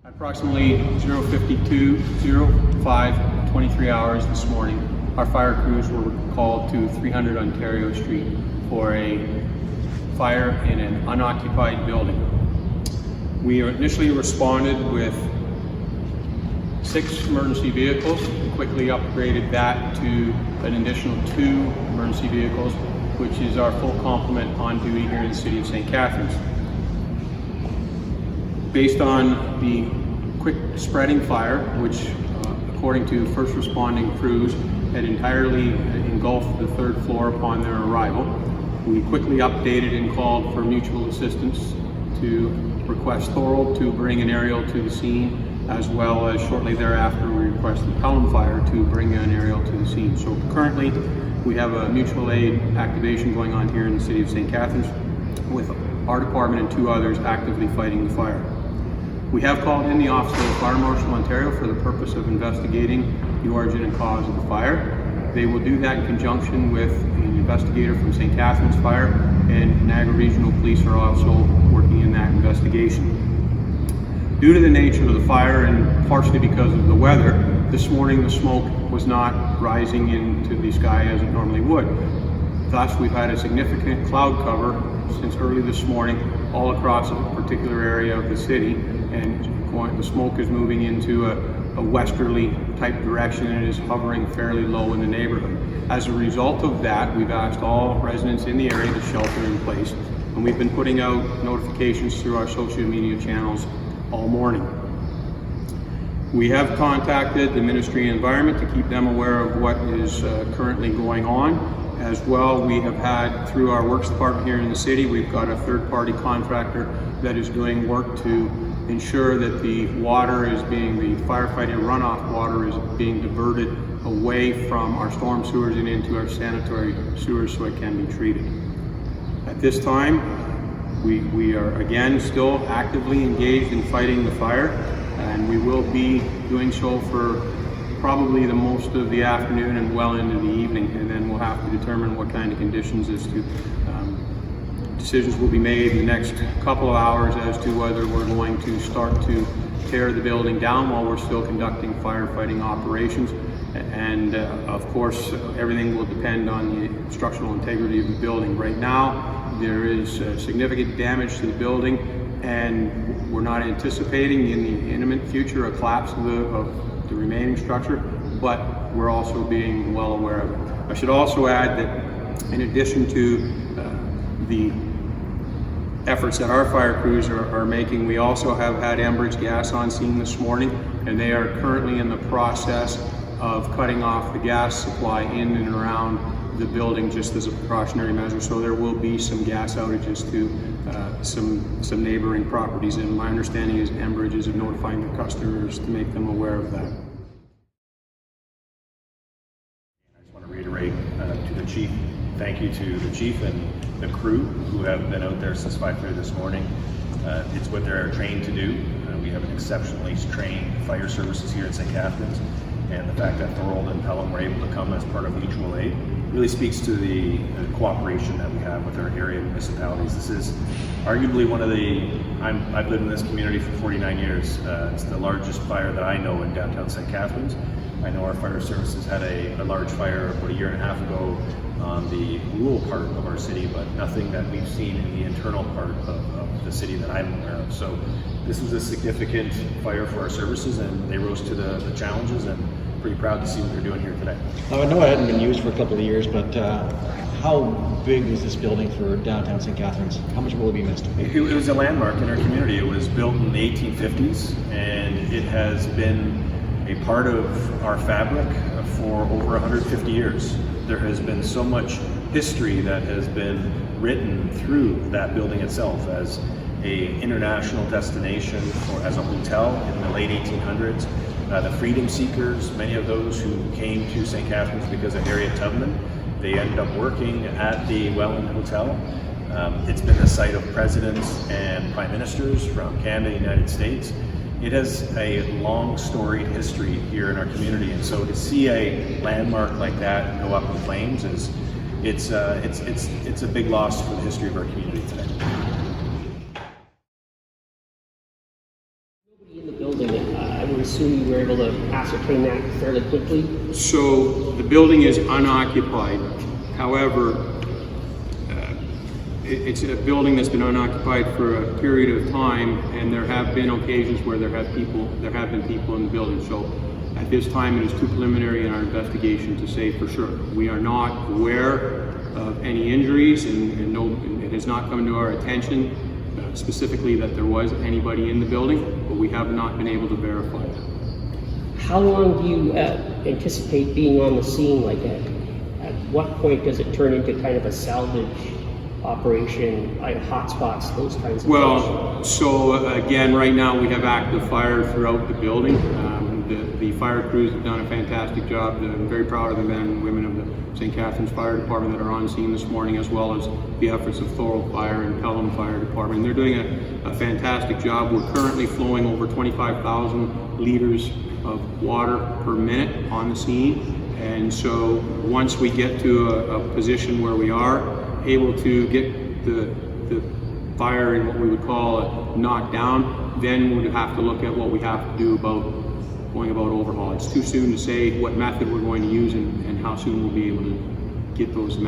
Approximately 052:05, 23 hours this morning, our fire crews were called to 300 Ontario Street for a fire in an unoccupied building. We initially responded with 6 emergency vehicles, quickly upgraded that to an additional 2 emergency vehicles, which is our full complement on duty here in the city of St. Catharines. Based on the quick spreading fire, which according to first responding crews had entirely engulfed the 3rd floor upon their arrival, we quickly updated and called for mutual assistance to request Thorold to bring an aerial to the scene, as well as shortly thereafter we requested Pelham Fire to bring an aerial to the scene. So currently we have a mutual aid activation going on here in the city of St. Catharines with our department and 2 others actively fighting the fire. We have called in the Office of the Fire Marshal Ontario for the purpose of investigating the origin and cause of the fire. They will do that in conjunction with an investigator from St. Catharines Fire, and Niagara Regional Police are also working in that investigation. Due to the nature of the fire and partially because of the weather, this morning the smoke was not rising into the sky as it normally would. Thus, we've had a significant cloud cover since early this morning all across a particular area of the city, and the smoke is moving into a westerly type direction and is hovering fairly low in the neighborhood. As a result of that, we've asked all residents in the area to shelter in place, and we've been putting out notifications through our social media channels all morning. We have contacted the Ministry of Environment to keep them aware of what is currently going on. As well, we have had, through our works department here in the city, we've got a 3rd-party contractor that is doing work to ensure that the water is being, the firefighting runoff water is being diverted away from our storm sewers and into our sanitary sewers so it can be treated. At this time, we are again still actively engaged in fighting the fire, and we will be doing so for probably the most of the afternoon and well into the evening, and then we'll have to determine what kind of conditions as to decisions will be made in the next couple of hours as to whether we're going to start to tear the building down while we're still conducting firefighting operations. And of course, everything will depend on the structural integrity of the building. Right now, there is significant damage to the building, and we're not anticipating in the imminent future a collapse of the remaining structure, but we're also being well aware of it. I should also add that in addition to the efforts that our fire crews are making, we also have had Enbridge Gas on scene this morning, and they are currently in the process of cutting off the gas supply in and around the building just as a precautionary measure. So there will be some gas outages to some neighboring properties, and my understanding is Enbridge is notifying their customers to make them aware of that. I just want to reiterate to the chief, thank you to the chief and the crew who have been out there since 5:30 this morning. It's what they're trained to do. We have an exceptionally trained fire services here in St. Catharines, and the fact that Thorold and Pelham were able to come as part of mutual aid really speaks to the cooperation that we have with our area municipalities. This is arguably one of I've lived in this community for 49 years. It's the largest fire that I know in downtown St. Catharines. I know our fire services had a large fire about a year and a half ago on the rural part of our city, but nothing that we've seen in the internal part of the city that I'm aware of. So this was a significant fire for our services, and they rose to the challenges, and pretty proud to see what they're doing here today. Now, I know it hadn't been used for a couple of years, but how big was this building for downtown St. Catharines? How much will it be missed? It was a landmark in our community. It was built in the 1850s, and it has been a part of our fabric for over 150 years. There has been so much history that has been written through that building itself as an international destination, or as a hotel in the late 1800s. The freedom seekers, many of those who came to St. Catharines because of Harriet Tubman, they ended up working at the Welland Hotel. It's been the site of presidents and prime ministers from Canada and the United States. It has a long storied history here in our community, and so to see a landmark like that go up in flames it's a big loss for the history of our community today. building. I would assume you were able to ascertain that fairly quickly. So the building is unoccupied. However, it's a building that's been unoccupied for a period of time, and there have been occasions where there have been people in the building. So at this time, it is too preliminary in our investigation to say for sure. We are not aware of any injuries, and it has not come to our attention specifically that there was anybody in the building, but we have not been able to verify that. How long do you anticipate being on the scene? Like at what point does it turn into kind of a salvage operation, like hotspots, those kinds of things? Well, so again, right now we have active fire throughout the building. The fire crews have done a fantastic job. I'm very proud of the men and women of the St. Catharines Fire Department that are on scene this morning, as well as the efforts of Thorold Fire and Pelham Fire Department. They're doing a fantastic job. We're currently flowing over 25,000 liters of water per minute on the scene. And so once we get to a position where we are able to get the fire in what we would call a knockdown, then we'd have to look at what we have to do about going about overhaul. It's too soon to say what method we're going to use and how soon we'll be able to get those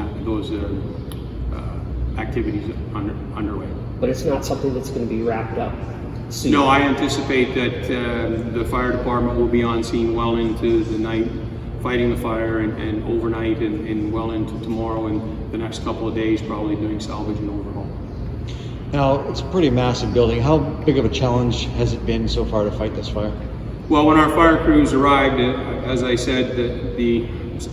activities underway. But it's not something that's going to be wrapped up soon. No, I anticipate that the fire department will be on scene well into the night, fighting the fire, and overnight and well into tomorrow and the next couple of days, probably doing salvage and overhaul. Now, it's a pretty massive building. How big of a challenge has it been so far to fight this fire? Well, when our fire crews arrived, as I said, the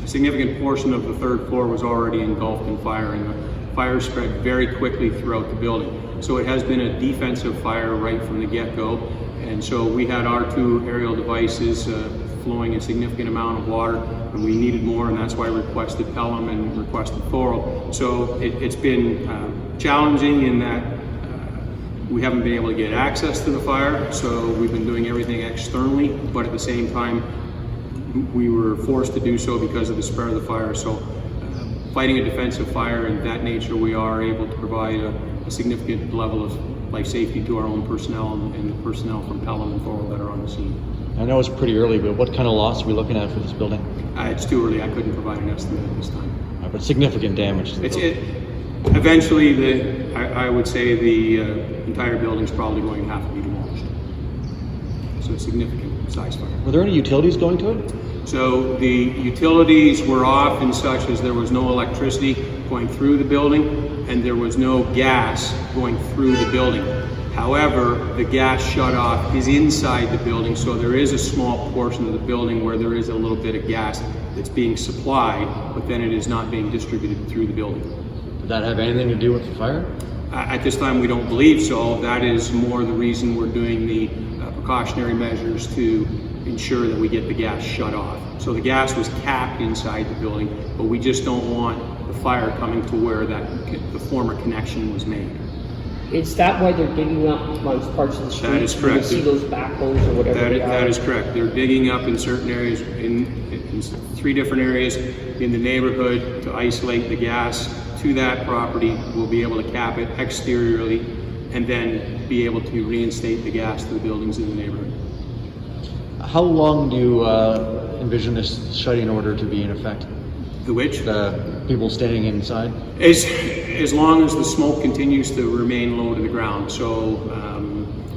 significant portion of the third floor was already engulfed in fire, and the fire spread very quickly throughout the building. So it has been a defensive fire right from the get-go, and so we had our two aerial devices flowing a significant amount of water, and we needed more, and that's why I requested Pelham and requested Thorold. So it's been challenging in that we haven't been able to get access to the fire, so we've been doing everything externally, but at the same time, we were forced to do so because of the spread of the fire. So fighting a defensive fire in that nature, we are able to provide a significant level of life safety to our own personnel and the personnel from Pelham and Thorold that are on the scene. I know it's pretty early, but what kind of loss are we looking at for this building? It's too early. I couldn't provide an estimate at this time. But significant damage to the building. Eventually, I would say the entire building's probably going to have to be demolished. So a significant size fire. Were there any utilities going to it? So the utilities were off in such as there was no electricity going through the building and there was no gas going through the building. However, the gas shut-off is inside the building, so there is a small portion of the building where there is a little bit of gas that's being supplied, but then it is not being distributed through the building. Did that have anything to do with the fire? At this time, we don't believe so. That is more the reason we're doing the precautionary measures to ensure that we get the gas shut off. So the gas was capped inside the building, but we just don't want the fire coming to where the former connection was made. Is that why they're digging up amongst parts of the street? That is correct. You see those backhoes or whatever they are? That is correct. They're digging up in certain areas, in 3 different areas in the neighborhood to isolate the gas to that property. We'll be able to cap it exteriorly and then be able to reinstate the gas to the buildings in the neighborhood. How long do you envision this shutting order to be in effect? The which? The people staying inside? As long as the smoke continues to remain low to the ground. So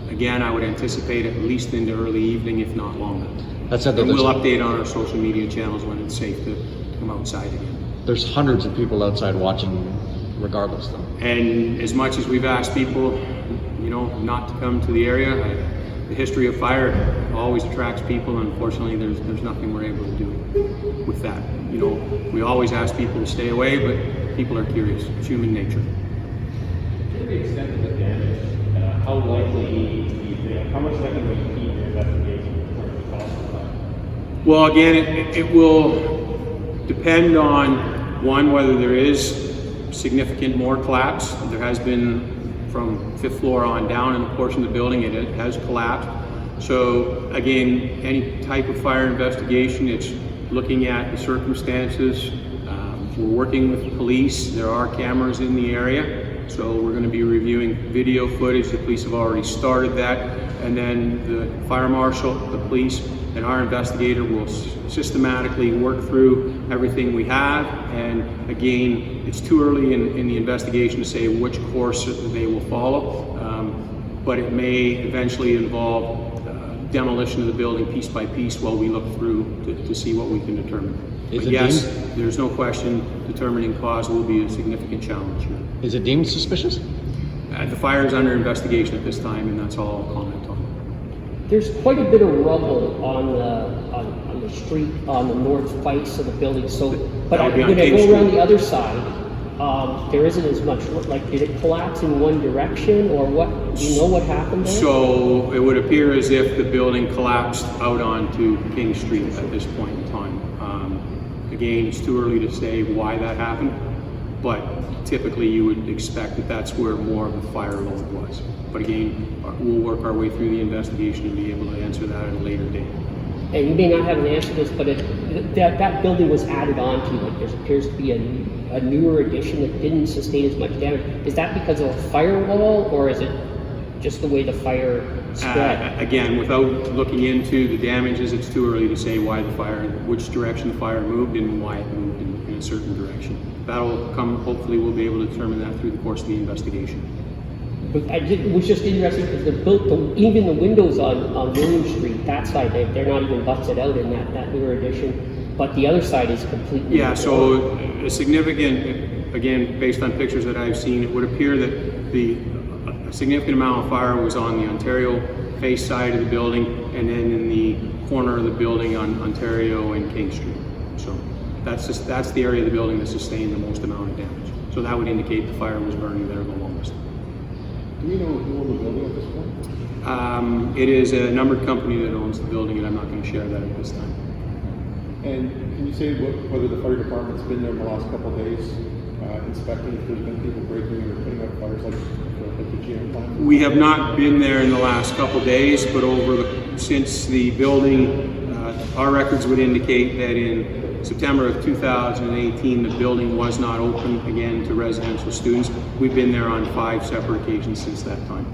again, I would anticipate at least into early evening, if not longer. That said, and we'll update on our social media channels when it's safe to come outside again. There's hundreds of people outside watching regardless though. And as much as we've asked people, not to come to the area, the history of fire always attracts people, and unfortunately there's nothing we're able to do with that. We always ask people to stay away, but people are curious. It's human nature. To the extent of the damage, how likely do you think, how much is that going to impede your investigation in terms of cost of that? Well, again, it will depend on, one, whether there is significant more collapse. There has been from 5th floor on down in a portion of the building, it has collapsed. So again, any type of fire investigation, it's looking at the circumstances. We're working with the police. There are cameras in the area, So we're going to be reviewing video footage. The police have already started that. And then the fire marshal, the police, and our investigator will systematically work through everything we have. And again, it's too early in the investigation to say which course they will follow, but it may eventually involve demolition of the building piece by piece while we look through to see what we can determine. Is But it yes, deemed- there's no question determining cause will be a significant challenge here. Is it deemed suspicious? The fire is under investigation at this time, and that's all I'll comment on. There's quite a bit of rubble on the street on the north face of the building. So, but That would be on when I King go around Street. the other side, there isn't as much. Like, did it collapse in one direction, or what? Do you know what happened there? So it would appear as if the building collapsed out onto King Street at this point in time. Again, it's too early to say why that happened, but typically you would expect that that's where more of the fire load was. But again, we'll work our way through the investigation and be able to answer that at a later date. And you may not have an answer to this, but that building was added on to. Like, there appears to be a newer addition that didn't sustain as much damage. Is that because of a firewall, or is it just the way the fire spread? Again, without looking into the damages, it's too early to say why the fire, which direction the fire moved and why it moved in a certain direction. That'll come, hopefully we'll be able to determine that through the course of the investigation. But it was just interesting because even the windows on William Street, that side, they're not even busted out in that newer addition. But the other side is completely. Yeah, so a significant, again, based on pictures that I've seen, it would appear that a significant amount of fire was on the Ontario face side of the building and then in the corner of the building on Ontario and King Street. So that's the area of the building that sustained the most amount of damage. So that would indicate the fire was burning there the longest. Do we know who owns the building at this point? It is a numbered company that owns the building, and I'm not going to share that at this time. And can you say whether the fire department's been there in the last couple of days, inspecting if there's been people breaking or putting out fires like the GM plant? We have not been there in the last couple days, but since the building, our records would indicate that in September of 2018, the building was not open again to residential students. We've been there on 5 separate occasions since that time.